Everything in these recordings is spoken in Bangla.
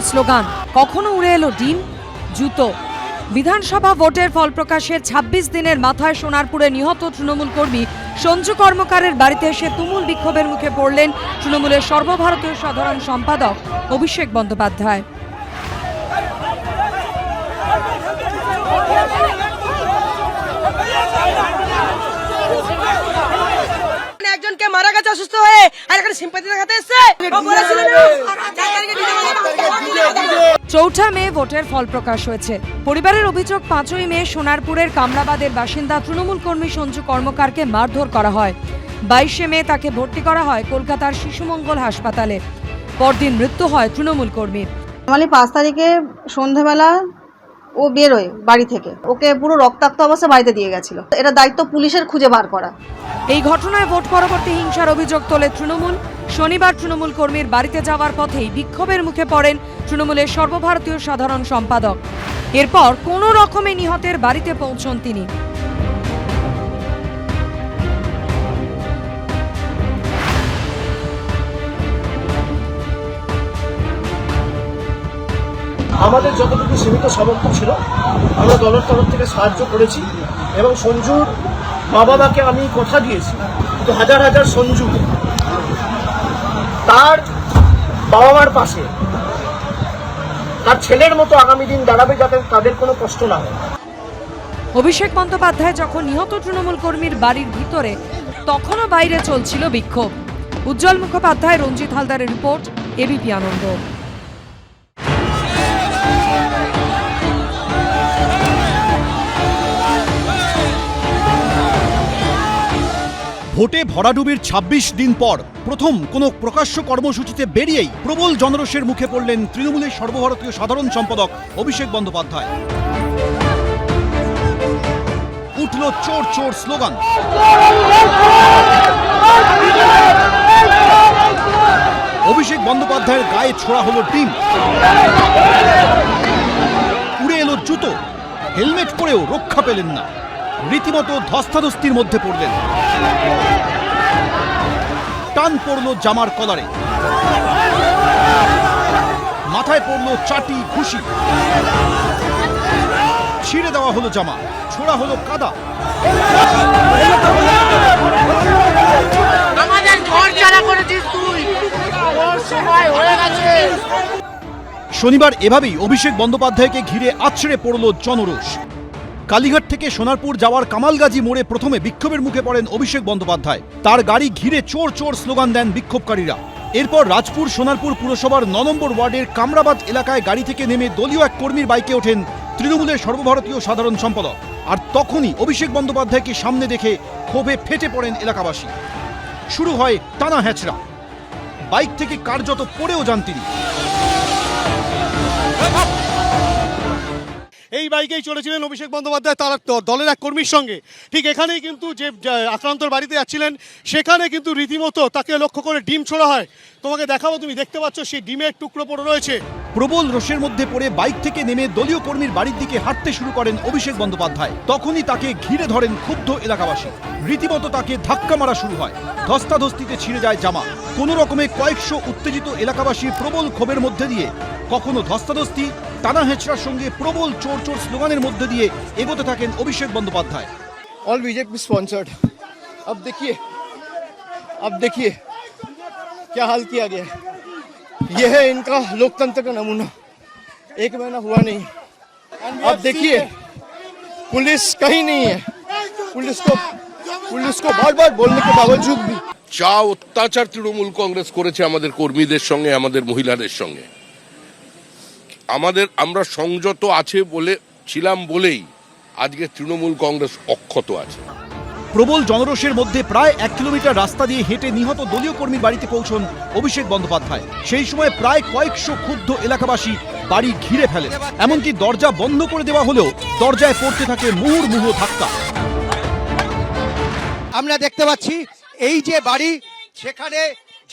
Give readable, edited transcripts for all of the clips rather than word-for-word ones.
স্লোগান, কখনো উড়ে এলো ডিম, জুতো। বিধানসভা ভোটের ফল প্রকাশের ২৬ দিনের মাথায় সোনারপুরে নিহত তৃণমূল কর্মী সঞ্জু কর্মকারের বাড়িতে এসে তুমুল বিক্ষোভের মুখে পড়লেন তৃণমূলের সর্বভারতীয় সাধারণ সম্পাদক অভিষেক বন্দ্যোপাধ্যায়। একজনকে মারা গেছে অসুস্থ হয়ে, আর এখানে সিম্পাথি দেখাতে এসেছে। চৌঠা মে ভোটের ফল প্রকাশ হয়েছে। পরিবারের অভিযোগ, ৫ই মে সোনারপুরের কামরাবাদের বাসিন্দা তৃণমূল কর্মী সঞ্জু কর্মকারকে মারধর করা হয়। ২২শে মে তাকে ভর্তি করা হয় কলকাতার শিশুমঙ্গল হাসপাতালে। পরদিন মৃত্যু হয় তৃণমূল কর্মীর। ৫ তারিখে সন্ধ্যাবেলা ও বেরোয় বাড়ি থেকে, ওকে পুরো রক্তাক্ত অবস্থায় বাড়িতে দিয়ে গেছিল। এটা দায়িত্ব পুলিশের খুঁজে বার করা। এই ঘটনায় ভোট পরবর্তী হিংসার অভিযোগ তোলে তৃণমূল। শনিবার তৃণমূল কর্মীর বাড়িতে যাওয়ার পথেই বিক্ষোভের মুখে পড়েন তৃণমূলের সর্বভারতীয় সাধারণ সম্পাদক। এরপর কোনো রকমে নিহতের বাড়িতে পৌঁছন তিনি। আমাদের যতটুকু সীমিত সামর্থ্য ছিল আমরা দলের তরফ থেকে সাহায্য করেছি এবং সঞ্জুর মা বাবাকে আমি কথা দিয়েছি যে হাজার হাজার সঞ্জু তার বাবা মার পাশে তার ছেলের মতো আগামী দিন দাঁড়াবে, যাতে তাদের কোনো কষ্ট না হয়। অভিষেক বন্দ্যোপাধ্যায় যখন নিহত তৃণমূল কর্মীর বাড়ির ভিতরে, তখনও বাইরে চলছিল বিক্ষোভ। উজ্জ্বল মুখোপাধ্যায়, রঞ্জিত হালদারের রিপোর্ট, এবিপি আনন্দ। ভোটে ভরাডুবির ২৬ দিন পর প্রথম কোনো প্রকাশ্য কর্মসূচিতে বেরিয়েই প্রবল জনরোষের মুখে পড়লেন তৃণমূলের সর্বভারতীয় সাধারণ সম্পাদক অভিষেক বন্দ্যোপাধ্যায়। উঠল চোর চোর স্লোগান। অভিষেক বন্দ্যোপাধ্যায়ের গায়ে ছোড়া হলো ডিম, উড়ে এলো জুতো, হেলমেট পরেও রক্ষা পেলেন না, রীতিমতো ধস্তাধস্তির মধ্যে পড়লেন। টান পড়ল জামার কলারে, মাথায় পড়ল চাটি ঘুষি, ছিঁড়ে দেওয়া হলো জামা, ছোড়া হলো কাদা। আমাদের ঘর চালা করেছিস তুই, তোর সময় হয়ে গেছে। শনিবার এভাবেই অভিষেক বন্দ্যোপাধ্যায়কে ঘিরে আছড়ে পড়ল জনরোষ। কালীঘাট থেকে সোনারপুর যাওয়ার কামালগাজী মোড়ে প্রথমে বিক্ষোভের মুখে পড়েন অভিষেক বন্দ্যোপাধ্যায়। তার গাড়ি ঘিরে চোর চোর স্লোগান দেন বিক্ষোভকারীরা। এরপর রাজপুর সোনারপুর পুরসভার ৯ নম্বর ওয়ার্ডের কামরাবাদ এলাকায় গাড়ি থেকে নেমে দলীয় এক কর্মীর বাইকে ওঠেন তৃণমূলের সর্বভারতীয় সাধারণ সম্পাদক। আর তখনই অভিষেক বন্দ্যোপাধ্যায়কে সামনে দেখে ক্ষোভে ফেটে পড়েন এলাকাবাসী। শুরু হয় টানা হ্যাচড়া। বাইক থেকে কার্যত পড়েও যান তিনি। এই বাইকেই চলেছিলেন অভিষেক বন্দ্যোপাধ্যায় তার দলের এক কর্মীর সঙ্গে। ঠিক এখানেই কিন্তু যে আক্রান্তর বাড়িতে যাচ্ছিলেন, সেখানে কিন্তু রীতিমতো তাকে লক্ষ্য করে ডিম ছোড়া হয়। তোমাকে দেখাবো, তুমি দেখতে পাচ্ছ সেই ডিমের টুকরো পড়ে রয়েছে। প্রবল রোষের মধ্যে পড়ে বাইক থেকে নেমে দলীয় কর্মীর বাড়ির দিকে হাঁটতে শুরু করেন অভিষেক বন্দ্যোপাধ্যায়। তখনই তাকে ঘিরে ধরেন ক্ষুব্ধ এলাকাবাসী। রীতিমতো তাকে ধাক্কা মারা শুরু হয়, ধস্তাধস্তিতে ছিঁড়ে যায় জামা। কোনো রকমে কয়েকশো উত্তেজিত এলাকাবাসীর প্রবল ক্ষোভের মধ্যে দিয়ে কখনো ধস্তাধস্তি, টানা হেঁচড়ার সঙ্গে প্রবল চোর চোর স্লোগানের মধ্যে দিয়ে এগোতে থাকেন Abhishek Bandyopadhyay. All BJP sponsored. अब देखिए क्या हाल किया गया है। यह है इनका लोकतंत्र का नमूना। 1 महीना हुआ नहीं, अब देखिए पुलिस कहीं नहीं है। पुलिस को बार-बार बोलने के बावजूद भी যা অত্যাচার তৃণমূল কংগ্রেস করেছে আমাদের কর্মীদের সঙ্গে, আমাদের মহিলাদের সঙ্গে, আমরা সংযত আছে বলে ছিলাম বলেই আজকে তৃণমূল কংগ্রেস অক্ষত আছে। প্রবল জনরোষের মধ্যে প্রায় 1 কিলোমিটার রাস্তা দিয়ে হেঁটে নিহত দলীয় কর্মীর বাড়িতে পৌঁছন অভিষেক বন্দ্যোপাধ্যায়। সেই সময় প্রায় কয়েকশো ক্ষুব্ধ এলাকাবাসী বাড়ি ঘিরে ফেলেন। এমনকি দরজা বন্ধ করে দেওয়া হলেও দরজায় পড়তে থাকে মুহুর্মুহু ধাক্কা। আমরা দেখতে পাচ্ছি এই যে বাড়ি, সেখানে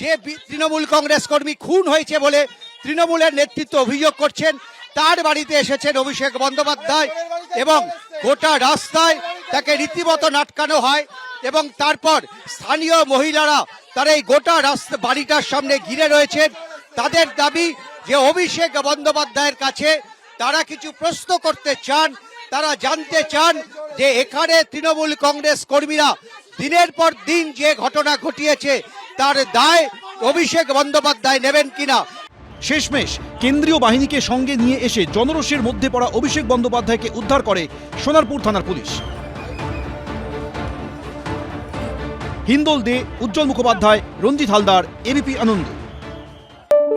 যে তৃণমূল কংগ্রেস কর্মী খুন হয়েছে বলে তৃণমূলের নেতৃত্ব অভিযোগ করছেন, তার বাড়িতে এসেছেন অভিষেক বন্দ্যোপাধ্যায় এবং গোটা রাস্তায় তাকে রীতিমতো নাটকানো হয়। এবং তারপর স্থানীয় মহিলারা তারা এই গোটা রাস্তা বাড়িটার সামনে ঘিরে রয়েছেন। তাদের দাবি যে অভিষেক বন্দ্যোপাধ্যায়ের কাছে তারা কিছু প্রশ্ন করতে চান। তারা জানতে চান যে এখানে তৃণমূল কংগ্রেস কর্মীরা দিনের পর দিন যে ঘটনা ঘটিয়েছে তার দায় অভিষেক বন্দ্যোপাধ্যায় নেবেন কিনা। শেষমেশ কেন্দ্রীয় বাহিনীকে সঙ্গে নিয়ে এসে জনরোষের মধ্যে পড়া অভিষেক বন্দ্যোপাধ্যায়কে উদ্ধার করে সোনারপুর থানার পুলিশ। হিন্দোল দে, উজ্জ্বল মুখোপাধ্যায়, রঞ্জিত হালদার, এবিপি আনন্দ।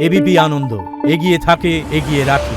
এবিপি আনন্দ, এগিয়ে থাকে, এগিয়ে রাখে।